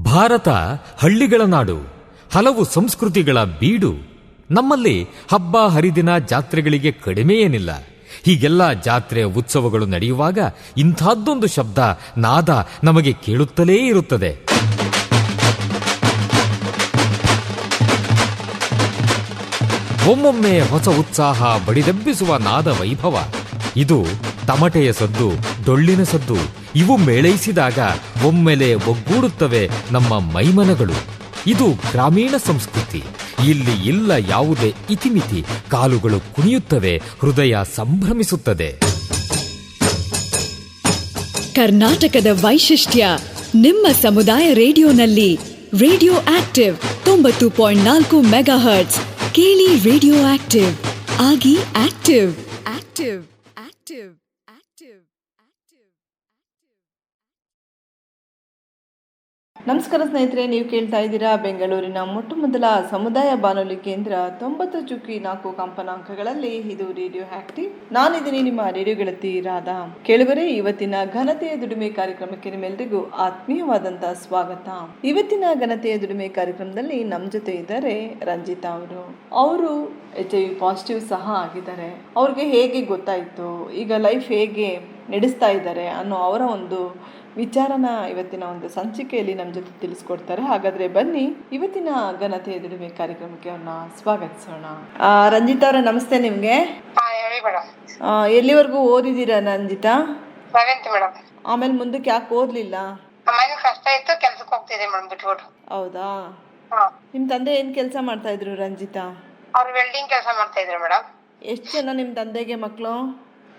ಭಾರತ ಹಳ್ಳಿಗಳ ನಾಡು, ಹಲವು ಸಂಸ್ಕೃತಿಗಳ ಬೀಡು. ನಮ್ಮಲ್ಲಿ ಹಬ್ಬ ಹರಿದಿನ ಜಾತ್ರೆಗಳಿಗೆ ಕಡಿಮೆ ಏನಿಲ್ಲ. ಹೀಗೆಲ್ಲ ಜಾತ್ರೆ ಉತ್ಸವಗಳು ನಡೆಯುವಾಗ ಇಂಥದ್ದೊಂದು ಶಬ್ದ ನಾದ ನಮಗೆ ಕೇಳುತ್ತಲೇ ಇರುತ್ತದೆ. ಒಮ್ಮೊಮ್ಮೆ ಹೊಸ ಉತ್ಸಾಹ ಬಡಿದೆಬ್ಬಿಸುವ ನಾದ ವೈಭವ. ಇದು ತಮಟೆಯ ಸದ್ದು, ಡೊಳ್ಳಿನ ಸದ್ದು. ಇವು ಮೇಳೈಸಿದಾಗ ಒಮ್ಮೆಲೆ ಒಗ್ಗೂಡುತ್ತವೆ ನಮ್ಮ ಮೈಮನಗಳು. ಇದು ಗ್ರಾಮೀಣ ಸಂಸ್ಕೃತಿ. ಇಲ್ಲಿ ಇಲ್ಲ ಯಾವುದೇ ಇತಿಮಿತಿ. ಕಾಲುಗಳು ಕುಣಿಯುತ್ತವೆ, ಹೃದಯ ಸಂಭ್ರಮಿಸುತ್ತದೆ. ಕರ್ನಾಟಕದ ವೈಶಿಷ್ಟ್ಯ ನಿಮ್ಮ ಸಮುದಾಯ ರೇಡಿಯೋನಲ್ಲಿ. Radio active 90.4 megahertz. ಕೇಳಿ ರೇಡಿಯೋ ಆಕ್ಟಿವ್. ಆಗಿ ಆಕ್ಟಿವ್ ಆಕ್ಟಿವ್ ಆಕ್ಟಿವ್ ಆಕ್ಟಿವ್. ನಮಸ್ಕಾರ ಸ್ನೇಹಿತರೆ, ನೀವು ಕೇಳ್ತಾ ಇದ್ದೀರಾ ಬೆಂಗಳೂರಿನ ಮೊಟ್ಟ ಮೊದಲ ಸಮುದಾಯ ಬಾನುಲಿ ಕೇಂದ್ರ 90.4 ಕಂಪನಾಂಕಗಳಲ್ಲಿ. ಇದು ರೇಡಿಯೋ ಆಕ್ಟಿವ್. ನಾನಿದ್ದೀನಿ ನಿಮ್ಮ ರೇಡಿಯೋ ಗೆಳತಿ ರಾಧಾ. ಕೇಳುವರೆ, ಇವತ್ತಿನ ಘನತೆಯ ದುಡಿಮೆ ಕಾರ್ಯಕ್ರಮಕ್ಕೆ ನಿಮ್ಮೆಲ್ಲರಿಗೂ ಆತ್ಮೀಯವಾದಂತಹ ಸ್ವಾಗತ. ಇವತ್ತಿನ ಘನತೆಯ ದುಡಿಮೆ ಕಾರ್ಯಕ್ರಮದಲ್ಲಿ ನಮ್ಮ ಜೊತೆ ಇದ್ದಾರೆ ರಂಜಿತಾ ಅವರು HIV ಪಾಸಿಟಿವ್ ಸಹ ಆಗಿದ್ದಾರೆ. ಅವ್ರಿಗೆ ಹೇಗೆ ಗೊತ್ತಾಯಿತು, ಈಗ ಲೈಫ್ ಹೇಗೆ ನಡೆಸ್ತಾ ಇದ್ದಾರೆ ಅನ್ನೋ ಅವರ ಒಂದು ವಿಚಾರನ ಇವತ್ತಿನ ಒಂದು ಸಂಚಿಕೆಯಲ್ಲಿ ನಮ್ಮ ಜೊತೆ ತಿಳಿಸ್ಕೊಡ್ತಾರೆ. ಹಾಗಾದ್ರೆ ಬನ್ನಿ ಇವತ್ತಿನ ಘನತೆಯ ದುಡಿಮೆ ಕಾರ್ಯಕ್ರಮಕ್ಕೆ ಅವ್ರನ್ನ ಸ್ವಾಗತಿಸೋಣ. ರಂಜಿತಾ ಅವರೇ, ನಮಸ್ತೆ. ನಿಮ್ಗೆ ಎಲ್ಲಿವರೆಗೂ ಓದಿದ್ದೀರಾ ರಂಜಿತಾ? ಆಮೇಲೆ ಮುಂದಕ್ಕೆ ಯಾಕೆ ಓದ್ಲಿಲ್ಲ? ಕಷ್ಟ ಇತ್ತು, ಕೆಲ್ಸಕ್ಕೆ ಹೋಗ್ತಿದ್ದೆ ಮೇಡಮ್, ಬಿಟ್ಬಿಟ್ಟು. ಹೌದಾ? ನಿಮ್ ತಂದೆ ಏನ್ ಕೆಲಸ ಮಾಡ್ತಾ ಇದ್ರು ರಂಜಿತಾ? ಅವ್ರು ವೆಲ್ಡಿಂಗ್ ಕೆಲಸ ಮಾಡ್ತಾ ಇದ್ರು ಮೇಡಮ್. ಎಷ್ಟು ಜನ ನಿಮ್ ತಂದೆಗೆ ಮಕ್ಕಳು?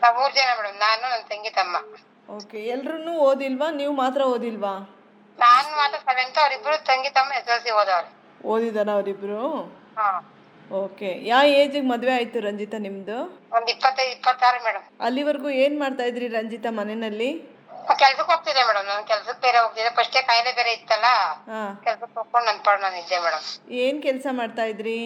ನಾವು 3 ಜನ ಮೇಡಮ್, ನಾನು ನನ್ನ ತಂಗಿ ತಮ್ಮ. ಓಕೆ. ಎಲ್ರು ಓದಿಲ್ವಾ, ನೀವು ಮಾತ್ರ ಓದಿಲ್ವಾ? ನಾನು ಮಾತ್ರ 7th, ಅವರಿಬ್ರು ತಂಗಿ ತಮ್ಮ SLC ಓದವ್ರೆ. ಓದಿದಾರ ಅವರಿಬ್ರು? ಓಕೆ. ಯಾವ ಏಜಿಗೆ ಮದ್ವೆ ಆಯ್ತು ರಂಜಿತಾ ನಿಮ್ದು? ಒಂದ್ 25-26 ಮೇಡಮ್. ಅಲ್ಲಿವರೆಗೂ ಏನ್ ಮಾಡ್ತಾ ಇದ್ರಿ ರಂಜಿತಾ ಮನೆಯಲ್ಲಿ? ಕೆಲ್ಸಕ್ಕೆ ಹೋಗ್ತಿದ್ದೆ ಮೇಡಮ್. ನಾನು ಕೆಲ್ಸಕ್ಕೆ ಬೇರೆ ಹೋಗ್ತಿದ್ದೆ. ಫಸ್ಟೇ ಕಾಯಿಲೆ ಬೇರೆ ಇತ್ತಲ್ಲ, ಕೆಲ್ಸಕ್ಕೆ ಹೋಗ್ಕೊಂಡು ನನ್ ಪಾಡ್ ನಾನು ಇದ್ದೆ ಮೇಡಮ್. ಏನ್ ಕೆಲಸ ಮಾಡ್ತಾ ಇದ್ರಿ?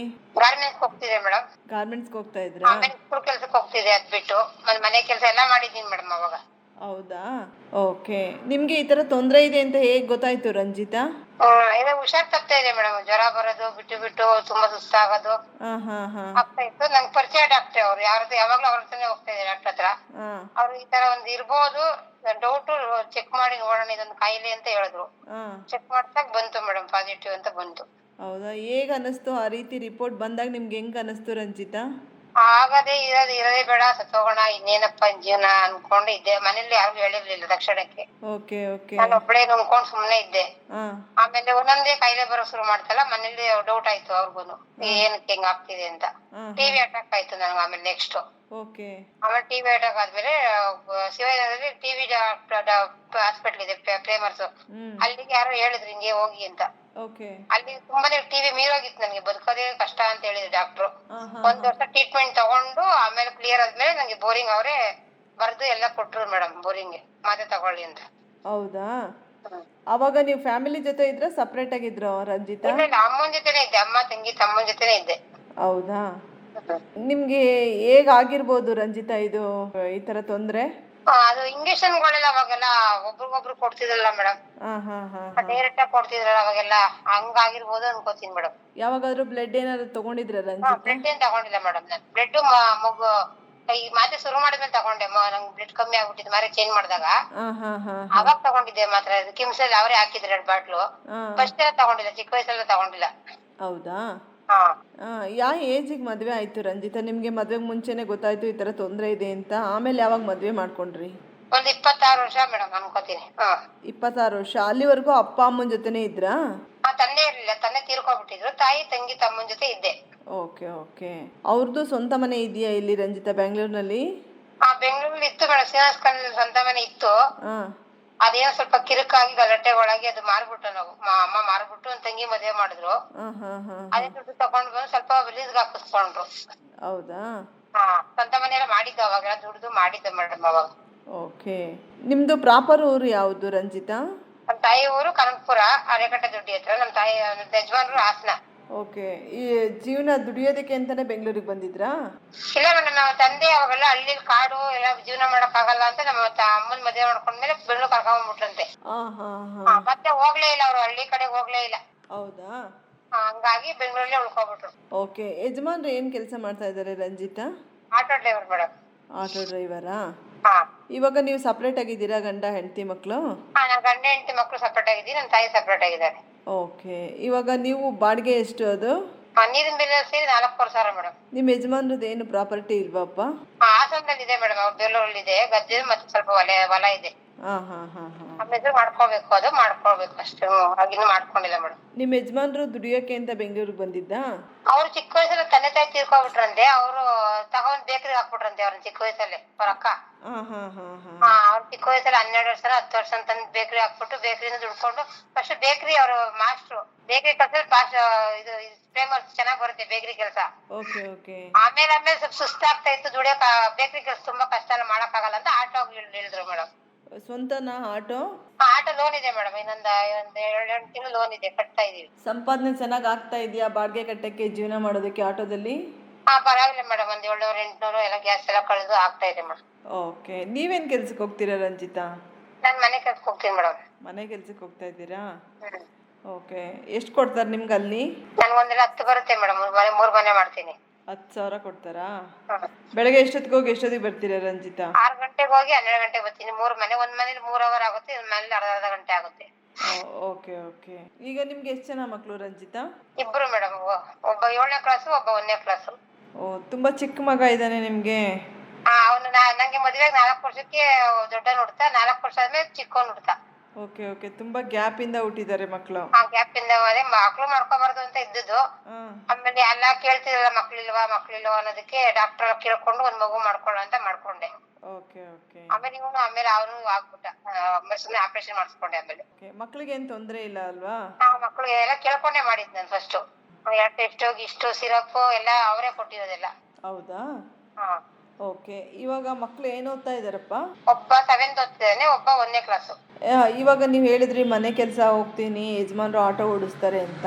ಗಾರ್ಮೆಂಟ್ಸ್ ಹೋಗ್ತಿದ್ದೆ ಮೇಡಮ್. ಗಾರ್ಮೆಂಟ್ಸ್ ಹೋಗ್ತಾ ಇದ್ರಾ? ಆಮೇಲೆ ಸ್ಕೂಲ್ ಕೆಲ್ಸಕ್ಕೆ ಹೋಗ್ತಿದ್ದೆ. ಅದ್ ಬಿಟ್ಟು ಮನೆ ಕೆಲಸ ಎಲ್ಲಾ ಮಾಡಿದೀನಿ ಮೇಡಮ್ ಅವಾಗ. ಹೌದಾ? ಓಕೆ. ನಿಮ್ಗೆ ಈ ತರ ತೊಂದ್ರೆ ಇದೆ ಅಂತ ಹೇಗ್ ಗೊತ್ತಾಯ್ತು ರಂಜಿತಾ? ಹುಷಾರ್ ತಪ್ತಾ ಇದೆ ಮೇಡಮ್. ಜ್ವರ ಬರೋದು, ಬಿಟ್ಟು ಬಿಟ್ಟು ತುಂಬಾ ಸುಸ್ತಾಗೋದು ಆಗ್ತಾ ಇತ್ತು. ನಂಗೆ ಪರಿಚಯ ಡಾಕ್ಟ್ರೆ ಅವ್ರು. ಯಾವಾಗ್ಲೂ ಅವ್ರ ಹತ್ರನೇ ಹೋಗ್ತಾ ಇದ್ದಾರೆ ಡಾಕ್ಟರ್ ಹತ್ರ. ಅವ್ರು ಈ ತರ ಒಂದ್ ಇರ್ಬೋದು, ಡೌಟ್ ಚೆಕ್ ಮಾಡಿ ನೋಡೋಣ, ಇದೊಂದು ಕಾಯಿಲೆ ಅಂತ ಹೇಳಿದ್ರು. ಚೆಕ್ ಮಾಡ್ದಾಗ ಬಂತು ಮೇಡಮ್, ಪಾಸಿಟಿವ್ ಅಂತ ಬಂತು. ಹೌದಾ? ಹೇಗ್ ಅನಿಸ್ತು ಆ ರೀತಿ ರಿಪೋರ್ಟ್ ಬಂದಾಗ? ನಿಮ್ಗೆ ಹೆಂಗ್ ಅನಿಸ್ತು ರಂಜಿತಾ? ಆಗದೆ ಇರೋದೇ ಬೇಡ, ಸತ್ತೋಗೋಣ, ಇನ್ನೇನಪ್ಪ ಜೀವನ ಅನ್ಕೊಂಡು ಇದ್ದೆ. ಮನೇಲಿ ಯಾರು ಹೇಳಿರ್ಲಿಲ್ಲ ತಕ್ಷಣಕ್ಕೆ. ನಾನು ಒಬ್ಬಳೇ ನುಂಗ್ಕೊಂಡ್ ಸುಮ್ನೆ ಇದ್ದೆ. ಆಮೇಲೆ ಒಂದೊಂದೇ ಕಾಯಿಲೆ ಬರೋ ಶುರು ಮಾಡ್ತಲ್ಲ, ಮನೇಲಿ ಡೌಟ್ ಆಯ್ತು ಅವ್ರಿಗೂನು, ಏನಕ್ಕೆ ಹೆಂಗ್ ಆಗ್ತಿದೆ ಅಂತ. ಟಿವಿ ಅಟ್ಯಾಕ್ ಆಯ್ತು ನನಗೆ. ಆಮೇಲೆ ನೆಕ್ಸ್ಟ್ ಆಮೇಲೆ ಟಿವಿ ಅಟ್ಯಾಕ್ ಆದ್ಮೇಲೆ ಶಿವಾನಗರದಲ್ಲಿ ಟಿವಿ ಹಾಸ್ಪಿಟಲ್ ಇದೆ, ಪ್ರೇಮರ್ಸ್. ಅಲ್ಲಿಗೆ ಯಾರೋ ಹೇಳಿದ್ರು ಹಿಂಗೆ ಹೋಗಿ ಅಂತ. ಅಲ್ಲಿ ತುಂಬಾನೇ ಟಿವಿ ಮೀರೋಗಿತ್ತು ನನಗೆ. ಬದುಕೋದೇ ಕಷ್ಟ ಅಂತ ಹೇಳಿದ್ರು ಡಾಕ್ಟ್ರು. 1 ವರ್ಷ ಟ್ರೀಟ್ಮೆಂಟ್ ತಗೊಂಡು ಆಮೇಲೆ ಕ್ಲಿಯರ್ ಆದ್ಮೇಲೆ ನಂಗೆ ಬೋರಿಂಗ್ ಅವರೇ ಬರ್ದು ಎಲ್ಲ ಕೊಟ್ರು ಮೇಡಮ್, ಬೋರಿಂಗ್ ಮಾತೆ ತಗೊಳ್ಳಿ ಅಂತ. ಹೌದಾ? ಅವಾಗ ನೀವು ಫ್ಯಾಮಿಲಿ ಜೊತೆ ಇದ್ರ ಸಪರೇಟ್ ಆಗಿದ್ರು ರಂಜಿತಾ? ಇಲ್ಲ, ಅಮ್ಮನ ಜೊತೆನೆ ಇದ್ದೆ. ಅಮ್ಮ, ತಂಗಿ, ತಮ್ಮನ ಜೊತೆನೆ ಇದ್ದೆ. ಹೌದಾ? ನಿಮ್ಗೆ ಹೇಗ್ ಆಗಿರ್ಬೋದು ರಂಜಿತಾ ಇದು ಈ ತರ ತೊಂದ್ರೆ? ಅದು ಇಂಜೆಕ್ಷನ್ಗಳೆಲ್ಲ ಅವಾಗೆಲ್ಲ ಒಬ್ರಿಗೊಬ್ರು ಕೊಡ್ತಿದ್ರಲ್ಲ ಮೇಡಮ್, ಡೈರೆಕ್ಟ್ ಆಗಿ ಕೊಡ್ತಿದ್ರಲ್ಲ ಅವಾಗೆಲ್ಲ, ಹಂಗಾಗಿರ್ಬೋದು ಅನ್ಕೋತೀನಿ ಮೇಡಮ್. ಯಾವಾಗಾದ್ರೂ ಬ್ಲಡ್ ಏನಾದ್ರು ತಗೊಂಡಿದ್ರ ರಂಜಿತಾ? ಬ್ಲಡ್ ಏನ್ ತಗೊಂಡಿಲ್ಲ ಮೇಡಮ್. ನಾನು ಬ್ಲಡ್ ಮಗು ಈ ಮಾತೆ ಶುರು ಮಾಡಿದ್ಮೇಲೆ ತಗೊಂಡೆ. ನಂಗೆ ಬ್ಲಡ್ ಕಮ್ಮಿ ಆಗ್ಬಿಟ್ಟಿದ್ ಮಾರೆ ಚೇಂಜ್ ಮಾಡಿದಾಗ ಅವಾಗ ತಗೊಂಡಿದ್ದೆ ಮಾತ್ರ. ಕಿಮ್ಸಲ್ಲಿ ಅವರೇ ಹಾಕಿದ್ರು 2 ಬಾಟ್ಲು. ಫಸ್ಟ್ ಎಲ್ಲ ತಗೊಂಡಿಲ್ಲ, ಚಿಕ್ಕ ವಯಸ್ಸೆಲ್ಲ ತಗೊಂಡಿಲ್ಲ. ಹೌದಾ? ಯಾವ ಏಜಿಗೆ ಮದ್ವೆ ಆಯ್ತು ರಂಜಿತಾ? ನಿಮ್ಗೆ ಮದ್ವೆಗ್ ಮುಂಚೆನೆ ಗೊತ್ತಾಯ್ತು ಈ ತರ ತೊಂದ್ರೆ ಇದೆ ಅಂತ? ಆಮೇಲೆ ಯಾವಾಗ ಮದ್ವೆ ಮಾಡ್ಕೊಂಡ್ರಿ? ಒಂದ್ 26 ವರ್ಷ ಮೇಡಮ್ ಅನ್ಕೋತೀನಿ. 26 ವರ್ಷ. ಅಲ್ಲಿವರೆಗೂ ಅಪ್ಪ ಅಮ್ಮನ ಜೊತೆನೆ ಇದ್ರಾ? ತಂದೆ ಇರ್ಲಿಲ್ಲ, ತಂದೆ ತೀರ್ಕೊಂಡ್ಬಿಟ್ಟಿದ್ರು. ತಾಯಿ, ತಂಗಿ, ತಮ್ಮನ ಜೊತೆ ಇದ್ದೆ. ಓಕೆ. ಅವ್ರದ್ದು ಸ್ವಂತ ಮನೆ ಇದೆಯಾ ಇಲ್ಲಿ ರಂಜಿತಾ ಬೆಂಗಳೂರಿನಲ್ಲಿ? ಬೆಂಗಳೂರಲ್ಲಿ ಇತ್ತು ಮೇಡಮ್, ಶ್ರೀನಿವಾಸ ಕಾಲೋನಿಯಲ್ಲಿ ಸ್ವಂತ ಮನೆ ಇತ್ತು. ಅದೇನೋ ಸ್ವಲ್ಪ ಕಿರುಕಾಗಿ ಗಲಾಟೆ ಒಳಗೆ ಅದು ಮಾರ್ಬಿಟ್ಟು, ನಾವು ಅಮ್ಮ ಮಾರ್ಬಿಟ್ಟು ಒಂದ್ ತಂಗಿ ಮದುವೆ ಮಾಡಿದ್ರು. ಅದೇ ದುಡ್ಡು ತಗೊಂಡ್ ಬಂದು ಸ್ವಲ್ಪ ರಿಲೀಸ್ಗೆ ಹಾಕಿಸ್ಕೊಂಡ್ರು. ಹೌದಾ? ಸ್ವಂತ ಮನೆ ಎಲ್ಲ ಮಾಡಿದ್ದ ಅವಾಗೆಲ್ಲ, ದುಡ್ದು ಮಾಡಿದ್ದ ಮೇಡಮ್ ಅವಾಗ. ಓಕೆ. ನಿಮ್ದು ಪ್ರಾಪರ್ ಊರು ಯಾವ್ದು ರಂಜಿತಾ? ನಮ್ ತಾಯಿ ಊರು ಕನಕಪುರ, ಅರೆಕಟ್ಟೆ ದೊಡ್ಡಿ ಹತ್ರ. ನಮ್ ತಾಯಿ ಯಜಮಾನ್ರು ಹಾಸನ. ಓಕೆ. ಈ ಜೀವನ ದುಡಿಯೋದಕ್ಕೆ ಅಂತಾನೆ ಬೆಂಗಳೂರಿಗೆ ಬಂದಿದ್ರಾ? ಇಲ್ಲ ಮೇಡಮ್, ನಮ್ಮ ತಂದೆ ಅವಾಗೆಲ್ಲ ಹಳ್ಳಿ ಕಾಡು ಎಲ್ಲ ಜೀವನ ಮಾಡಕ್ ಆಗಲ್ಲ ಅಂತ ನಮ್ಮ ಅಮ್ಮನ ಮದುವೆ ಮಾಡ್ಕೊಂಡ್ಮೇಲೆ ಬೆಂಗಳೂರು ಕರ್ಕೊಂಡ್ಬಿಟ್ರಂತೆ. ಮತ್ತೆ ಹೋಗ್ಲೇ ಇಲ್ಲ, ಅವ್ರು ಹಳ್ಳಿ ಕಡೆ ಹೋಗ್ಲೇ ಇಲ್ಲ. ಹೌದಾ? ಹಂಗಾಗಿ ಬೆಂಗಳೂರಲ್ಲೇ ಉಳ್ಕೊಬಿಟ್ರು. ಓಕೆ. ಯಜಮಾನ್ರು ಏನ್ ಕೆಲಸ ಮಾಡ್ತಾ ಇದ್ದಾರೆ Ranjitha? Auto driver madam. Auto ಡ್ರೈವರಾ? ಹಾ. ಇವಾಗ ನೀವು ಸಪ್ರೇಟ್ ಆಗಿದ್ದೀರಾ, ಗಂಡ ಹೆಂಡತಿ ಮಕ್ಕಳು? ನನ್ನ ಗಂಡ ಹೆಂಡತಿ ಮಕ್ಕಳು ಸಪ್ರೇಟ್ ಆಗಿದ್ದೀನಿ, ನನ್ನ ತಾಯಿ ಸಪ್ರೇಟ್ ಆಗಿದ್ದಾರೆ. ಓಕೆ. ಇವಾಗ ನೀವು ಬಾಡಿಗೆ ಎಷ್ಟು ಅದು? ನೀರಿನ ಬಿಲ್ ಸೇರಿ 4,000 ಮೇಡಮ್. ನಿಮ್ಮ ಯಜಮಾನ್ರದ್ದು ಏನು ಪ್ರಾಪರ್ಟಿ ಇಲ್ವಾಪ್ಪ? ಹಾಸನದಲ್ಲಿ ಇದೆ ಮೇಡಮ್, ಅವ್ರ ಬೇಲೂರಲ್ಲಿ ಇದೆ ಗದ್ದೆ, ಮತ್ತೆ ಸ್ವಲ್ಪ ಹೊಲ ಇದೆ. ಆಮೇಲೆ ಮಾಡ್ಕೋಬೇಕು, ಅದು ಮಾಡ್ಕೊಳ್ಬೇಕು ಅಷ್ಟೇ. ಆಗಿನ್ನು ಮಾಡ್ಕೊಂಡಿಲ್ಲ ಮೇಡಮ್. ನಿಮ್ಮ ಯಜಮಾನ್ರು ದುಡಿಯೋಕೆ ಅಂತ ಬೆಂಗಳೂರಿಗೆ ಬಂದಿದ್ದ? ಅವ್ರು ಚಿಕ್ಕ ವಯಸ್ಸಲ್ಲಿ ತಂದೆ ತಾಯಿ ತೀರ್ಕೊಬಿಟ್ರಂತೆ. ಅವ್ರು ತಗೊಂಡ್ ಬೇಕರಿ ಹಾಕ್ಬಿಟ್ರಂತೆ ಅವ್ರನ್ನ ಚಿಕ್ಕ ವಯಸ್ಸಲ್ಲಿ, ಅವ್ರ ಅಕ್ಕ. ಅವ್ರ ಚಿಕ್ಕ ವಯಸ್ಸಲ್ಲಿ 12 ವರ್ಷ 10 ವರ್ಷ ತಂದ್ ಬೇಕರಿ ಹಾಕ್ಬಿಟ್ಟು ಬೇಕರಿಯಿಂದ ದುಡ್ಕೊಂಡು ಫಸ್ಟ್ ಬೇಕರಿ ಅವ್ರು ಮಾಸ್ಟ್ರು. ಬೇಕರಿ ಕೆಲಸ ಪಾಸ್ ಇದು ಫೇಮಸ್, ಚೆನ್ನಾಗ್ ಬರುತ್ತೆ ಬೇಕರಿ ಕೆಲಸ. ಆಮೇಲೆ ಸ್ವಲ್ಪ ಸುಸ್ತಾಗ್ತಾ ಇತ್ತು ದುಡಿಯಕ್, ಬೇಕರಿ ಕೆಲಸ ತುಂಬಾ ಕಷ್ಟ ಎಲ್ಲ ಮಾಡಕ್ ಆಗಲ್ಲ ಅಂತ ಆಟೋ ಹೇಳಿದ್ರು ಮೇಡಮ್. ಸ್ವಂತನಾ ಆಟೋ? ಆಟೋ ಲೋನ್ ಇದೆ ಮೇಡಮ್, ಇನ್ನೊಂದ್ 2 ತಿಂಗಳು ಲೋನ್ ಇದೆ, ಕಟ್ತಾ ಇದೀವಿ. ಸಂಪಾದನೆ ಚೆನ್ನಾಗ್ ಆಗ್ತಾ ಇದೆಯಾ ಬಾಡಿಗೆ ಕಟ್ಟಕ್ಕೆ, ಜೀವನ ಮಾಡೋದಕ್ಕೆ ಆಟೋದಲ್ಲಿ? ಪರವಾಗಿಲ್ಲ ಮೇಡಮ್, ಒಂದ್ 700-800 ಎಲ್ಲ ಗ್ಯಾಸ್ ಎಲ್ಲ ಕಳೆದು ಆಗ್ತಾ ಇದೆ ಮೇಡಮ್. ಓಕೆ. ನೀವೇನ್ ಕೆಲ್ಸಕ್ಕೆ ಹೋಗ್ತೀರಾ ರಂಜಿತಾ? ನಾನ್ ಮನೆ ಕೆಲ್ಸಕ್ಕೆ ಹೋಗ್ತೀನಿ ಮೇಡಮ್. ಮನೆ ಕೆಲ್ಸಕ್ಕೆ ಹೋಗ್ತಾ ಇದ್ದೀರಾ? ಓಕೆ. ಎಷ್ಟು ಕೊಡ್ತಾರೆ ನಿಮ್ಗೆ ಅಲ್ಲಿ? ನನ್ಗೊಂದೆಲ್ಲ 10 ಬರುತ್ತೆ ಮೇಡಮ್, 3 ಮನೆ ಮಾಡ್ತೀನಿ. 10,000 ಕೊಡ್ತಾರಾ? ಬೆಳಗ್ಗೆ ಎಷ್ಟೊತ್ತಿಗೆ ಹೋಗಿ ಎಷ್ಟೊತ್ತಿಗೆ ಬರ್ತೀರಾ ರಂಜಿತಾ? 6 ಗಂಟೆಗೆ ಹೋಗಿ 12 ಗಂಟೆಗೆ ಬರ್ತೀನಿ. 3 ಮನೆ, ಒಂದ್ ಮನೇಲಿ 3 ಅವರ್ ಆಗುತ್ತೆ, ಇನ್ನೊಂದ್ ಮನೇಲಿ ಅರ್ಧ ಗಂಟೆ ಆಗುತ್ತೆ. ಓಕೆ. ಈಗ ನಿಮ್ಗೆ ಎಷ್ಟು ಜನ ಮಕ್ಕಳು ರಂಜಿತಾ? ಇಬ್ರು ಮೇಡಮ್, ಒಬ್ಬ 7ನೇ ಕ್ಲಾಸು, ಒಬ್ಬ 1ನೇ ಕ್ಲಾಸು. ತುಂಬಾ ಚಿಕ್ಕ ಮಗ ಇದ್ದಾನೆ ನಿಮ್ಗೆ? ಅವನು ನಂಗೆ ಮದುವೆಗೆ 4 ವರ್ಷಕ್ಕೆ ದೊಡ್ಡ ಹುಡ್ತಾ, 4 ವರ್ಷ ಆದ್ಮೇಲೆ ಚಿಕ್ಕವನ್ ಹುಡ್ತಾ. ಓಕೆ. ತುಂಬಾ ಗ್ಯಾಪ್ ಇಂದ ಹುಟ್ಟಿದ್ದಾರೆ ಮಕ್ಕಳು? ಗ್ಯಾಪ್ ಇಂದ ಮಕ್ಳು ಮಾಡ್ಕೋಬಾರ್ದು ಅಂತ ಇದ್ದದ್ದು. ಆಮೇಲೆ ಎಲ್ಲ ಕೇಳ್ತಿರಲ್ಲ, ಮಕ್ಳಿಲ್ವಾ ಅನ್ನೋದಕ್ಕೆ ಡಾಕ್ಟರ್ ಕೇಳ್ಕೊಂಡು ಒಂದ್ ಮಗು ಮಾಡ್ಕೊಳ್ಳೋ ಅಂತ ಮಾಡ್ಕೊಂಡೆ. ಆಮೇಲೆ ಅವನು ಆಗ್ಬಿಟ್ಟ, ಸುಮ್ನೆ ಆಪರೇಷನ್ ಮಾಡಿಸ್ಕೊಂಡೆ. ಆಮೇಲೆ ಮಕ್ಳಿಗೆ ಏನ್ ತೊಂದ್ರೆ ಇಲ್ಲ ಅಲ್ವಾ? ಮಕ್ಳು ಎಲ್ಲ ಕೇಳ್ಕೊಂಡೆ ಮಾಡಿದ್ ನಾನು ಫಸ್ಟ್. ಟೆಸ್ಟ್ ಇಷ್ಟು ಸಿರಪ್ ಎಲ್ಲ ಅವರೇ ಕೊಟ್ಟಿರೋದೆಲ್ಲ. ಹೌದಾ? ಓಕೆ. ಇವಾಗ ಮಕ್ಳು ಏನ್ ಓದ್ತಾ ಇದಾರಪ್ಪ? ಒಬ್ಬ 7th ಓದ್ತಿದ್ದಾನೆ, ಒಬ್ಬ 1ನೇ ಕ್ಲಾಸ್. ಇವಾಗ ನೀವ್ ಹೇಳಿದ್ರಿ ಮನೆ ಕೆಲ್ಸ ಹೋಗ್ತೀನಿ, ಯಜಮಾನ್ರು ಆಟೋ ಓಡಿಸ್ತಾರೆ ಅಂತ.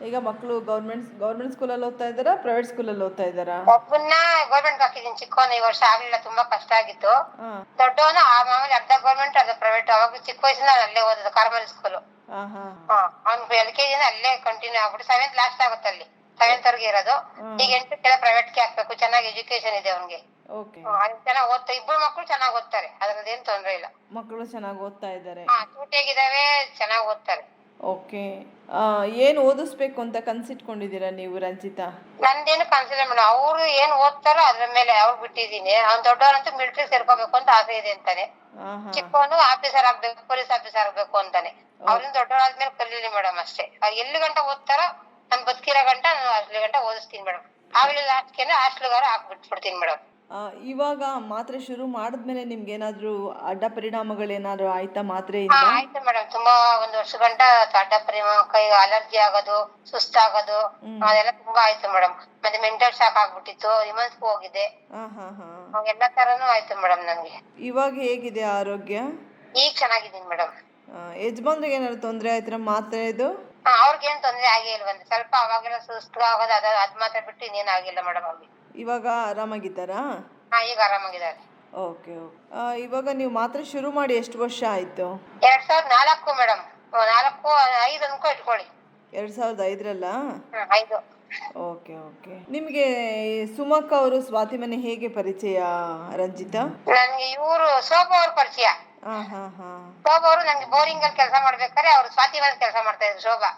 ಈಗ ಮಕ್ಳು ಗೌರ್ಮೆಂಟ್ ಸ್ಕೂಲಲ್ಲಿ ಓದ್ತಾ ಇದ್ದಾರಾ, ಪ್ರೈವೇಟ್ ಸ್ಕೂಲಲ್ಲಿ ಓದ್ತಾ ಇದ್ದಾರಾ? ಒಬ್ಬನ್ನ ಗೌರ್ಮೆಂಟ್ ಹಾಕಿದೀನಿ, ಚಿಕ್ಕವನ ಈ ವರ್ಷ ಆಗ್ಲಿಲ್ಲ, ತುಂಬಾ ಕಷ್ಟ ಆಗಿತ್ತು. ದೊಡ್ಡವನ ಮಾಮೂಲಿ ಅರ್ಧ ಗೌರ್ಮೆಂಟ್ ಅರ್ಧ ಪ್ರೈವೇಟ್. ಅವಾಗ ಚಿಕ್ಕ ವಯಸ್ಸಿನ ಅಲ್ಲೇ ಓದೋದು, ಕಾರ್ಮಲ್ ಸ್ಕೂಲ್. ಅವ್ನು LKG ಅಲ್ಲೇ ಕಂಟಿನ್ಯೂ ಆಗ್ಬಿಟ್ಟು 7th ಲಾಸ್ಟ್ ಆಗುತ್ತೆ ಅಲ್ಲಿ, 7th ವರೆಗೆ ಇರೋದು. ಈಗ 8th ಪ್ರೈವೇಟ್ಗೆ ಹಾಕ್ಬೇಕು, ಚೆನ್ನಾಗಿ ಎಜುಕೇಶನ್ ಇದೆ ಅವ್ನಿಗೆ. ಚೆನ್ನಾಗ್ ಓದ್ತಾ, ಇಬ್ರು ಮಕ್ಳು ಚೆನ್ನಾಗ್ ಓದ್ತಾರೆ, ಅದ್ರದ್ದೇನ್ ತೊಂದ್ರೆ ಇಲ್ಲ. ಮಕ್ಕಳು ಚೆನ್ನಾಗಿ ಓದ್ತಾ ಇದ್ದಾರೆ? ಚೂಟಿಯಾಗಿದ್ದಾವೆ, ಚೆನ್ನಾಗ್ ಓದ್ತಾರೆ. ಓಕೆ. ಏನ್ ಓದಿಸ್ಬೇಕು ಅಂತ ಕನ್ಸಿಟ್ಕೊಂಡಿದ್ದೀರಾ ನೀವು ರಂಜಿತಾ? ನಂದೇನು ಕನ್ಸಿಲ್ಲ ಮೇಡಮ್, ಅವ್ರು ಏನ್ ಓದ್ತಾರೋ ಅದ್ರ ಮೇಲೆ ಅವ್ರು ಬಿಟ್ಟಿದೀನಿ. ಅವ್ನ್ ದೊಡ್ಡವರಂತೂ ಮಿಲಿಟರಿ ಸೇರ್ಕೋಬೇಕು ಅಂತ ಆಸೆ ಇದೆ ಅಂತಾನೆ. ಚಿಕ್ಕವನು ಆಫೀಸರ್ ಆಗ್ಬೇಕು, ಪೊಲೀಸ್ ಆಫೀಸರ್ ಆಗ್ಬೇಕು ಅಂತಾನೆ. ಅವ್ರಿಂದ ದೊಡ್ಡವರಾದ್ಮೇಲೆ ಕಲೀಲಿ ಮೇಡಮ್ ಅಷ್ಟೇ. ಎಲ್ಲಿ ಗಂಟ ಓದ್ತಾರೋ ನನ್ ಬದುಕಿರೋ ಗಂಟ ನಾನು ಅಲ್ಲಿ ಗಂಟ ಓದಿಸ್ತೀನಿ ಮೇಡಮ್. ಆಗ್ಲಿಲ್ಲ ಲಾಸ್ಟ್ಗೆ ಹಾಸ್ಟೆಲ್ಗಾರ ಹಾಕ್ಬಿಟ್ಬಿಡ್ತೀನಿ ಮೇಡಮ್. ಇವಾಗ ಮಾತ್ರೆ ಶುರು ಮಾಡಿದ್ಮೇಲೆ ನಿಮ್ಗೆ ಏನಾದ್ರು ಅಡ್ಡ ಪರಿಣಾಮಗಳೇನಾದ್ರು ಆಯ್ತಾ ಮಾತ್ರೆಯಿಂದ? ಆಯ್ತು ಮೇಡಮ್, ತುಂಬಾ 1 ವರ್ಷ ಗಂಟ ಅಡ್ಡ ಪರಿಣಾಮ, ಕೈ ಅಲರ್ಜಿ ಆಗೋದು, ಸುಸ್ತಾಗೋದು ಅದೆಲ್ಲ ತುಂಬಾ ಆಯ್ತು ಮೇಡಮ್. ಮತ್ತೆ ಮೆಂಟಲ್ ಶಾಕ್ ಆಗ್ಬಿಟ್ಟಿತ್ತು, ರಿಮನ್ಸ್ ಹೋಗಿದ್ದೆ, ಎಲ್ಲಾ ತರನು ಆಯ್ತು ಮೇಡಮ್ ನನ್ಗೆ. ಇವಾಗ ಹೇಗಿದೆ ಆರೋಗ್ಯ? ಈಗ ಚೆನ್ನಾಗಿದ್ದೀನಿ ಮೇಡಮ್. ಯಜಮಾನ್ರಿಗೆ ಏನಾದ್ರು ತೊಂದ್ರೆ ಆಯ್ತಾ ಮಾತ್ರೆದು? ಅವ್ರಿಗೇನ್ ತೊಂದ್ರೆ ಆಗೇ ಇಲ್ವಂತೆ, ಸ್ವಲ್ಪ ಅವಾಗೆಲ್ಲ ಸುಸ್ತು ಆಗೋದು ಅದ್ ಮಾತ್ರ ಬಿಟ್ಟು ಇನ್ನೇನ್ ಆಗಿಲ್ಲ ಮೇಡಮ್ ಅವ್ರಿಗೆ. ಇವಾಗ ಆರಾಮಾಗಿದ್ದಾರಾ? ಈಗ ಆರಾಮಾಗಿದ್ದಾರೆ. ಓಕೆ. ಇವಾಗ ನೀವು ಮಾತ್ರೆ ಶುರು ಮಾಡಿ ಎಷ್ಟು ವರ್ಷ ಆಯ್ತು? 2004 ಮೇಡಮ್, 4-5 ಅನ್ಕೋ ಇಟ್ಕೊಳ್ಳಿ. 2005ರಲ್ಲ? 5. ಓಕೆ. ನಿಮ್ಗೆ ಸುಮಕ್ಕ ಅವರು ಸ್ವಾತಿ ಮನೆ ಹೇಗೆ ಪರಿಚಯ ರಂಜಿತಾ? ನನ್ಗೆ ಇವ್ರು ಶೋಭಾ ಅವ್ರ ಪರಿಚಯ. ಶೋಭಾ ಅವರು ನಂಗೆ ಬೋರಿಂಗ್ ಅಲ್ಲಿ ಕೆಲಸ ಮಾಡ್ಬೇಕಾದ್ರೆ ಅವ್ರು ಸ್ವಾತಿ ಮನೆ ಕೆಲಸ ಮಾಡ್ತಾ ಇದ್ರು ಶೋಭಾ.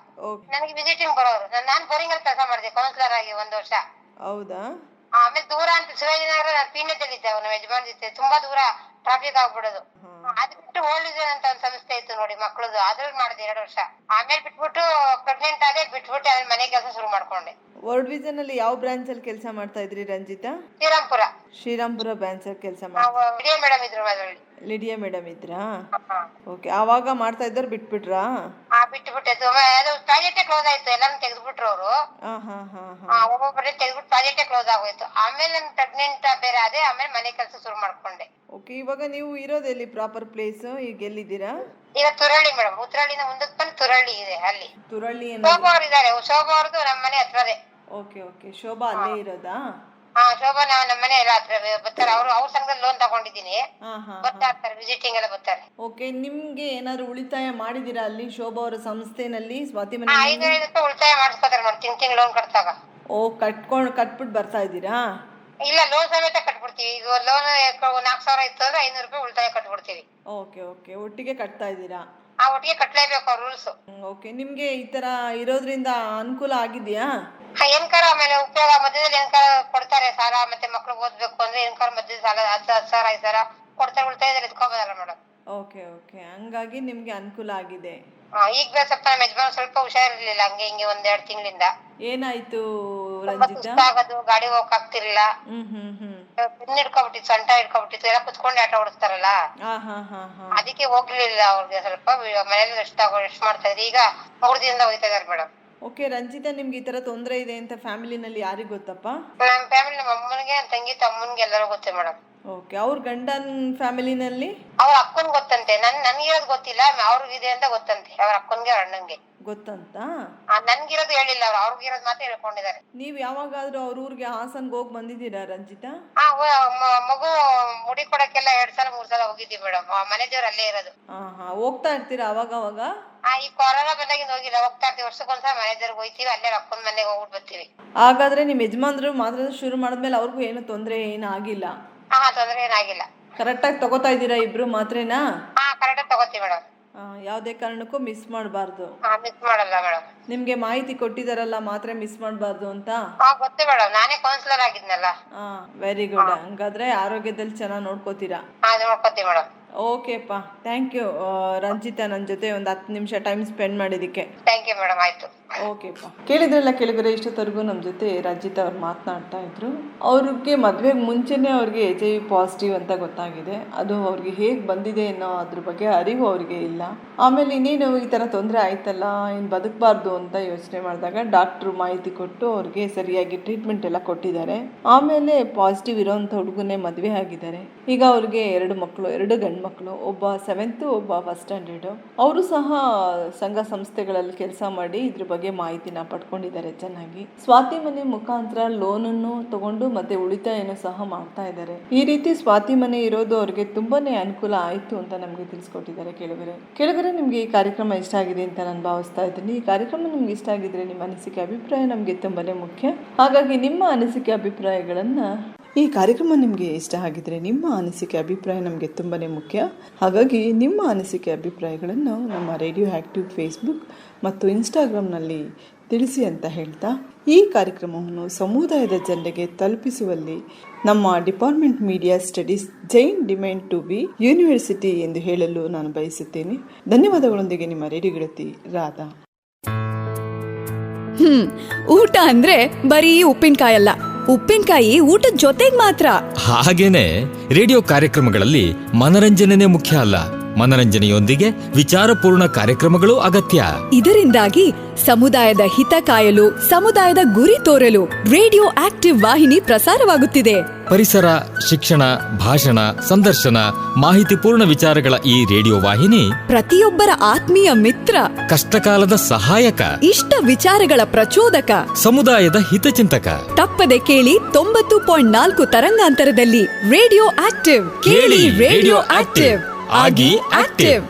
ನನಗೆ ವಿಸಿಟಿಂಗ್ ಬರೋರು. ನಾನ್ ಬೋರಿಂಗ್ ಅಲ್ಲಿ ಕೆಲಸ ಮಾಡಿದೆ ಕೌನ್ಸಿಲರ್ ಆಗಿ 1 ವರ್ಷ. ಹೌದಾ? ಆಮೇಲೆ ದೂರ ಅಂತ ಶಿವಾಜಿನಗರ ನಾನು ಪೀಣ್ಯದಲ್ಲಿದ್ದೆ, ಅವನ ಯಜಮಾನ್ ಜೊತೆ. ತುಂಬಾ ದೂರ ಟ್ರಾಫಿಕ್ ಆಗ್ಬಿಡೋದು. ಅದ್ ಬಿಟ್ಟು ಓಲ್ಡ್ ವಿಷನ್ ಅಂತ ಒಂದ್ ಸಂಸ್ಥೆ ಇತ್ತು ನೋಡಿ ಮಕ್ಳದು, ಅದ್ರಲ್ಲಿ ಮಾಡಿದೆ 2 ವರ್ಷ. ಆಮೇಲೆ ಬಿಟ್ಬಿಟ್ಟು ಪ್ರೆಗ್ನೆಂಟ್ ಆದೆ, ಬಿಟ್ಬಿಟ್ಟು ಆಮೇಲೆ ಮನೆ ಕೆಲಸ ಶುರು ಮಾಡ್ಕೊಂಡೆ. ವರ್ಲ್ಡ್ ವಿಷನ್ ಅಲ್ಲಿ ಯಾವ ಬ್ರಾಂಚ್ ಅಲ್ಲಿ ಕೆಲಸ ಮಾಡ್ತಾ ಇದ್ರಿ ರಂಜಿತಾ? ಶ್ರೀರಾಮ್ಪುರ ಬ್ರಾಂಚ್ ಅಲ್ಲಿ ಕೆಲಸ ಲಿಡಿಯಾ ಮೇಡಮ್ ಇದ್ರು ಅದ್ರಲ್ಲಿ. ಲಿಡಿಯಾ ಮೇಡಮ್ ಇದ್ರಾ? ಓಕೆ. ಆವಾಗ ಮಾಡ್ತಾ ಇದ್ದವ್ರು ಬಿಟ್ಬಿಟ್ರಾ? ಬಿಟ್ಬಿಟ್ಟೆ, ಟಾಯ್ಲೆಟ್ ಕ್ಲೋಸ್ ಆಯ್ತು, ಎಲ್ಲಾನು ತೆಗೆದ್ಬಿಟ್ರು ಅವರು. ಒಬ್ಬೊಬ್ಬರೇ ತೆಗೆದ್ಬಿಟ್ಟು ಟಾಯ್ಲೆಟ್ ಕ್ಲೋಸ್ ಆಗೋಯ್ತು. ಆಮೇಲೆ ನನ್ ಪ್ರೆಗ್ನೆಂಟ್ ಬೇರೆ ಆದೆ, ಆಮೇಲೆ ಮನೆ ಕೆಲಸ ಶುರು ಮಾಡ್ಕೊಂಡೆ. ಓಕೆ. ಇವಾಗ ನೀವು ಇರೋದೆಲ್ಲಿ ಪ್ರಾಪರ್ ಪ್ಲೇಸ್? ಈಗ ಎಲ್ಲಿದ್ದೀರಾ? ಈಗ ತುರಳ್ಳಿ ಮೇಡಮ್, ಉತ್ರಳ್ಳಿನ ಮುಂದಕ್ಕೆ ಬಂದು ತುರಳ್ಳಿ ಇದೆ, ಅಲ್ಲಿ ತುರಳ್ಳಿ ಶೋಭಾ ಅವ್ರು ಇದಾರೆ. ಶೋಭಾ ಅವ್ರದ್ದು ನಮ್ಮ ಮನೆ ಹತ್ರದೇ. ಓಕೆ ಓಕೆ, ಶೋಭಾ ಅಲ್ಲೇ ಇರೋದಾ? ಹಾ, ಶೋಭಾ ನಮ್ಮ ಮನೆ ಎಲ್ಲ ಹತ್ರ ಬರ್ತಾರೆ. ಅವ್ರ ಸಂಘದಲ್ಲಿ ಲೋನ್ ತಗೊಂಡಿದ್ದೀನಿ, ಬರ್ತಾ ಇರ್ತಾರೆ, ವಿಸಿಟಿಂಗ್ ಎಲ್ಲ ಬರ್ತಾರೆ. ಓಕೆ, ನಿಮ್ಗೆ ಏನಾದ್ರು ಉಳಿತಾಯ ಮಾಡಿದೀರಾ ಅಲ್ಲಿ ಶೋಭಾ ಅವರ ಸಂಸ್ಥೆನಲ್ಲಿ? ಸ್ವಾತಿ ಮನೆ 5,000 ರೂಪಾಯಿ ಉಳಿತಾಯ ಮಾಡಿಸ್ಕೊತಾರೆ ಮೇಡಮ್, ತಿಂಗ್ ಲೋನ್ ಕಟ್ಟಾಗ. ಓ, ಕಟ್ಬಿಟ್ಟು ಬರ್ತಾ ಇದ್ದೀರಾ? ಇಲ್ಲ, ಲೋನ್ ಸಮೇತ ಕಟ್ಬಿಡ್ತೀವಿ. ಈಗ ಲೋನ್ 4,000 ಇತ್ತು ಅಂದ್ರೆ 500 ರೂಪಾಯಿ ಉಳಿತಾಯ ಕಟ್ಬಿಡ್ತೀವಿ. ಓಕೆ ಓಕೆ, ಒಟ್ಟಿಗೆ ಕಟ್ತಾ ಇದ್ದೀರಾ? ಒಟ್ಟಿಗೆ ಕಟ್ಲೇಬೇಕು ರೂಲ್ಸ್. ಓಕೆ, ನಿಮ್ಗೆ ಈ ತರ ಇರೋದ್ರಿಂದ ಅನುಕೂಲ ಆಗಿದ್ಯಾ? ಏನ್ಕಾರ ಆಮೇಲೆ ಉಪಯೋಗ, ಮಧ್ಯದಲ್ಲಿ ಏನ್ಕಾರ ಕೊಡ್ತಾರೆ ಸಾಲ, ಮತ್ತೆ ಮಕ್ಳು ಓದ್ಬೇಕು ಅಂದ್ರೆ ಏನ್ಕಾರ ಮಧ್ಯದ ಸಾಲ 10,000 5,000 ಕೊಡ್ತಾರೆ, ಉಳಿತಾಯದಲ್ಲಿ ಇಟ್ಕೋಬೋದಲ್ಲ ಮೇಡಮ್. ಓಕೆ ಓಕೆ, ಹಂಗಾಗಿ ನಿಮ್ಗೆ ಅನುಕೂಲ ಆಗಿದೆ. ಈಗ ಸ್ವಲ್ಪ ನಮ್ಮ ಯಜಮಾನ್ ಸ್ವಲ್ಪ ಹುಷಾರಿರ್ಲಿಲ್ಲ, ಹಂಗೆ ಹಿಂಗೆ 1-2 ತಿಂಗಳಿಂದ. ಏನಾಯ್ತು ರಂಜಿತಾ? ಸುಸ್ತಾಗೋದು, ಗಾಡಿ ಹೋಗಕ್ ಆಗ್ತಿರ್ಲಿಲ್ಲ, ಪಿನ್ ಹಿಡ್ಕೊಬಿಟ್ಟಿತ್ತು, ಸೊಂಟ ಹಿಡ್ಕೊಬಿಟ್ಟಿತ್ತು, ಎಲ್ಲ ಕುತ್ಕೊಂಡೆ ಆಟ ಓಡಿಸ್ತಾರಲ್ಲ, ಅದಕ್ಕೆ ಹೋಗ್ಲಿಲ್ಲ. ಅವ್ರಿಗೆ ಸ್ವಲ್ಪ ಮನೇಲಿ ರೆಸ್ಟ್ ಮಾಡ್ತಾ ಇದ್ರಿ. ಈಗ 3 ದಿನದಿಂದ ಹೋಗ್ತಾ ಇದಾರೆ ಮೇಡಮ್. ಓಕೆ ರಂಜಿತಾ, ನಿಮ್ಗೆ ಈ ತರ ತೊಂದರೆ ಇದೆ ಅಂತ ಫ್ಯಾಮಿಲಿನಲ್ಲಿ ಯಾರಿಗ್ ಗೊತ್ತಪ್ಪ? ನಮ್ಮ ಫ್ಯಾಮಿಲಿ, ನಮ್ಮ ಅಮ್ಮನಿಗೆ, ತಂಗಿ ತಮ್ಮನ್ಗೆ ಎಲ್ಲರೂ ಗೊತ್ತೇ ಮೇಡಮ್. ಓಕೆ, ಅವ್ರ ಗಂಡನ್ ಫ್ಯಾಮಿಲಿನಲ್ಲಿ? ಅವ್ರ ಅಕ್ಕನ್ ಗೊತ್ತಂತೆ, ನನ್ಗಿರೋದು ಗೊತ್ತಿಲ್ಲ, ಅವ್ರಿಗಿದೆ ಅಂತ ಗೊತ್ತಂತೆ. ಅವ್ರ ಅಕ್ಕನ್ಗೆ ಅವ್ರ ಅಣ್ಣನ್ಗೆ ಗೊತ್ತಂತ? ನನ್ಗಿರೋದು ಹೇಳಿಲ್ಲ, ಅವ್ರಿಗಿರೋದು ಮಾತ್ರ ಹೇಳ್ಕೊಂಡಿದ್ದಾರೆ. ನೀವ್ ಯಾವಾಗಾದ್ರೂ ಅವ್ರ ಊರ್ಗೆ ಹಾಸನ್ಗೆ ಹೋಗಿ ಬಂದಿದ್ದೀರಾ ರಂಜಿತಾ? ಮಗು ಮುಡಿ ಕೊಡಕ್ಕೆಲ್ಲ 2 ಸಲ 3 ಸಲ ಹೋಗಿದ್ದೀವಿ ಮೇಡಮ್. ಮನೆ ದೇವ್ರು ಅಲ್ಲೇ ಇರೋದು. ಹೋಗ್ತಾ ಇರ್ತೀರಾ ಅವಾಗ ಅವಾಗ? ಈ ಕೊರೋನಾ ಬಂದಾಗಿಂದ ಹೋಗಿಲ್ಲ, ಹೋಗ್ತಾ ಇರ್ತೀವಿ. ವರ್ಷಕ್ಕೊಂದ್ಸಲ ಮನೆ ದೇವ್ರಿಗೆ ಹೋಗ್ತೀವಿ, ಅಲ್ಲೇ ಅಕ್ಕನ ಮನೆಗೆ ಹೋಗ್ಬಿಟ್ಟು ಬರ್ತೀವಿ. ಹಾಗಾದ್ರೆ ನಿಮ್ ಯಜಮಾನ್ರು ಮಾತ್ರ ಶುರು ಮಾಡಿದ್ಮೇಲೆ ಅವ್ರಿಗೂ ಏನು ತೊಂದರೆ ಏನಾಗಿಲ್ಲ? ತೊಂದ್ರೆ ಏನಾಗಿಲ್ಲ. ಕರೆಕ್ಟ್ ಆಗಿ ತಗೋತಾ ಇದ್ದೀರಾ ಇಬ್ರು ಮಾತ್ರೇನಾ? ಕರೆಕ್ಟ್ ಆಗಿ ತಗೋತೀವಿ ಮೇಡಮ್. ಯಾವ್ದೇ ಕಾರಣಕ್ಕೂ ಮಿಸ್ ಮಾಡಬಾರ್ದು. ಮಿಸ್ ಮಾಡಲ್ಲ ಮೇಡಮ್. ನಿಮ್ಗೆ ಮಾಹಿತಿ ಕೊಟ್ಟಿದಾರಲ್ಲ ಮಾತ್ರೆ ಮಿಸ್ ಮಾಡಬಾರ್ದು ಅಂತ? ಗೊತ್ತೇ ಮೇಡಮ್, ನಾನೇ ಕೌನ್ಸಿಲರ್ ಆಗಿದ್ನಲ್ಲ. Very good. ಹಂಗಾದ್ರೆ ಆರೋಗ್ಯದಲ್ಲಿ ಚೆನ್ನಾಗಿ ನೋಡ್ಕೋತೀರಾ? ನೋಡ್ಕೋತೀವಿ ಮೇಡಮ್. ಓಕೆಪ್ಪ, ಥ್ಯಾಂಕ್ ಯು ರಂಜಿತಾ, ನನ್ನ ಜೊತೆ ಒಂದು 10 ನಿಮಿಷ ಟೈಮ್ ಸ್ಪೆಂಡ್ ಮಾಡಿದ್ದಕ್ಕೆ. Thank you madam. ಆಯ್ತು, ಓಕೆಪ್ಪ. ಕೇಳಿದ್ರಲ್ಲ ಕೆಳಗಡೆ, ಇಷ್ಟೊತ್ತವರೆಗೂ ನಮ್ಮ ಜೊತೆ ರಂಜಿತಾ ಅವ್ರು ಮಾತನಾಡ್ತಾ ಇದ್ರು. ಅವ್ರಿಗೆ ಮದುವೆಗೆ ಮುಂಚೆನೇ ಅವ್ರಿಗೆ HIV ಪಾಸಿಟಿವ್ ಅಂತ ಗೊತ್ತಾಗಿದೆ. ಅದು ಅವ್ರಿಗೆ ಹೇಗೆ ಬಂದಿದೆ ಅನ್ನೋ ಅದ್ರ ಬಗ್ಗೆ ಅರಿವು ಅವ್ರಿಗೆ ಇಲ್ಲ. ಆಮೇಲೆ ಇನ್ನೇನು ಈ ಥರ ತೊಂದರೆ ಆಯ್ತಲ್ಲ, ಇನ್ನು ಬದುಕಬಾರ್ದು ಅಂತ ಯೋಚನೆ ಮಾಡಿದಾಗ ಡಾಕ್ಟ್ರು ಮಾಹಿತಿ ಕೊಟ್ಟು ಅವ್ರಿಗೆ ಸರಿಯಾಗಿ ಟ್ರೀಟ್ಮೆಂಟ್ ಎಲ್ಲ ಕೊಟ್ಟಿದ್ದಾರೆ. ಆಮೇಲೆ ಪಾಸಿಟಿವ್ ಇರೋಂಥ ಹುಡುಗನೇ ಮದುವೆ ಆಗಿದ್ದಾರೆ. ಈಗ ಅವ್ರಿಗೆ 2 ಮಕ್ಕಳು, 2 ಗಂಡು ಮಕ್ಕಳು, ಒಬ್ಬ 7th, ಒಬ್ಬ 1st ಸ್ಟ್ಯಾಂಡರ್ಡು. ಅವರು ಸಹ ಸಂಘ ಸಂಸ್ಥೆಗಳಲ್ಲಿ ಕೆಲಸ ಮಾಡಿ ಇದ್ರ ಬಗ್ಗೆ ಮಾಹಿತಿನ ಪಡ್ಕೊಂಡಿದ್ದಾರೆ ಚೆನ್ನಾಗಿ. ಸ್ವಾತಿ ಮನೆ ಮುಖಾಂತರ ಲೋನನ್ನು ತಗೊಂಡು ಮತ್ತೆ ಉಳಿತಾಯನೂ ಸಹ ಮಾಡ್ತಾ ಇದ್ದಾರೆ. ಈ ರೀತಿ ಸ್ವಾತಿ ಮನೆ ಇರೋದು ಅವ್ರಿಗೆ ತುಂಬಾನೇ ಅನುಕೂಲ ಆಯ್ತು ಅಂತ ನಮ್ಗೆ ತಿಳಿಸ್ಕೊಟ್ಟಿದ್ದಾರೆ. ಕೆಳಗಡೆ ನಿಮ್ಗೆ ಈ ಕಾರ್ಯಕ್ರಮ ಇಷ್ಟ ಆಗಿದೆ ಅಂತ ನಾನು ಭಾವಿಸ್ತಾ ಇದ್ದೀನಿ. ಈ ಕಾರ್ಯಕ್ರಮ ನಿಮ್ಗೆ ಇಷ್ಟ ಆಗಿದ್ರೆ ನಿಮ್ಮ ಅನಿಸಿಕೆ ಅಭಿಪ್ರಾಯ ನಮ್ಗೆ ತುಂಬಾನೇ ಮುಖ್ಯ. ಹಾಗಾಗಿ ನಿಮ್ಮ ಅನಿಸಿಕೆ ಅಭಿಪ್ರಾಯಗಳನ್ನ ಈ ಕಾರ್ಯಕ್ರಮ ನಿಮಗೆ ಇಷ್ಟ ಆಗಿದ್ರೆ ನಿಮ್ಮ ಅನಿಸಿಕೆ ಅಭಿಪ್ರಾಯ ನಮಗೆ ತುಂಬಾ ಮುಖ್ಯ. ಹಾಗಾಗಿ ನಿಮ್ಮ ಅನಿಸಿಕೆ ಅಭಿಪ್ರಾಯಗಳನ್ನು ನಮ್ಮ ರೇಡಿಯೋ ಆ್ಯಕ್ಟಿವ್ ಫೇಸ್ಬುಕ್ ಮತ್ತು ಇನ್ಸ್ಟಾಗ್ರಾಮ್ನಲ್ಲಿ ತಿಳಿಸಿ ಅಂತ ಹೇಳ್ತಾ, ಈ ಕಾರ್ಯಕ್ರಮವನ್ನು ಸಮುದಾಯದ ಜನರಿಗೆ ತಲುಪಿಸುವಲ್ಲಿ ನಮ್ಮ department media studies Jain deemed to be university ಎಂದು ಹೇಳಲು ನಾನು ಬಯಸುತ್ತೇನೆ. ಧನ್ಯವಾದಗಳೊಂದಿಗೆ ನಿಮ್ಮ ರೇಡಿಯೋ ಗೆಳತಿ ರಾಧಾ. ಊಟ ಅಂದ್ರೆ ಬರೀ ಉಪ್ಪಿನಕಾಯಲ್ಲ, ಉಪ್ಪಿನಕಾಯಿ ಊಟದ ಜೊತೆಗೆ ಮಾತ್ರ. ಹಾಗೇನೆ ರೇಡಿಯೋ ಕಾರ್ಯಕ್ರಮಗಳಲ್ಲಿ ಮನರಂಜನೆ ಮುಖ್ಯ ಅಲ್ಲ, ಮನರಂಜನೆಯೊಂದಿಗೆ ವಿಚಾರಪೂರ್ಣ ಕಾರ್ಯಕ್ರಮಗಳು ಅಗತ್ಯ. ಇದರಿಂದಾಗಿ ಸಮುದಾಯದ ಹಿತ ಕಾಯಲು, ಸಮುದಾಯದ ಗುರಿ ತೋರಲು ರೇಡಿಯೋ ಆಕ್ಟಿವ್ ವಾಹಿನಿ ಪ್ರಸಾರವಾಗುತ್ತಿದೆ. ಪರಿಸರ, ಶಿಕ್ಷಣ, ಭಾಷಣ, ಸಂದರ್ಶನ, ಮಾಹಿತಿಪೂರ್ಣ ವಿಚಾರಗಳ ಈ ರೇಡಿಯೋ ವಾಹಿನಿ ಪ್ರತಿಯೊಬ್ಬರ ಆತ್ಮೀಯ ಮಿತ್ರ, ಕಷ್ಟಕಾಲದ ಸಹಾಯಕ, ಇಷ್ಟ ವಿಚಾರಗಳ ಪ್ರಚೋದಕ, ಸಮುದಾಯದ ಹಿತಚಿಂತಕ. ತಪ್ಪದೆ ಕೇಳಿ 90.4 ತರಂಗಾಂತರದಲ್ಲಿ ರೇಡಿಯೋ ಆಕ್ಟಿವ್. ಕೇಳಿ ರೇಡಿಯೋ ಆಕ್ಟಿವ್, ಆಗಿ ಆಕ್ಟಿವ್.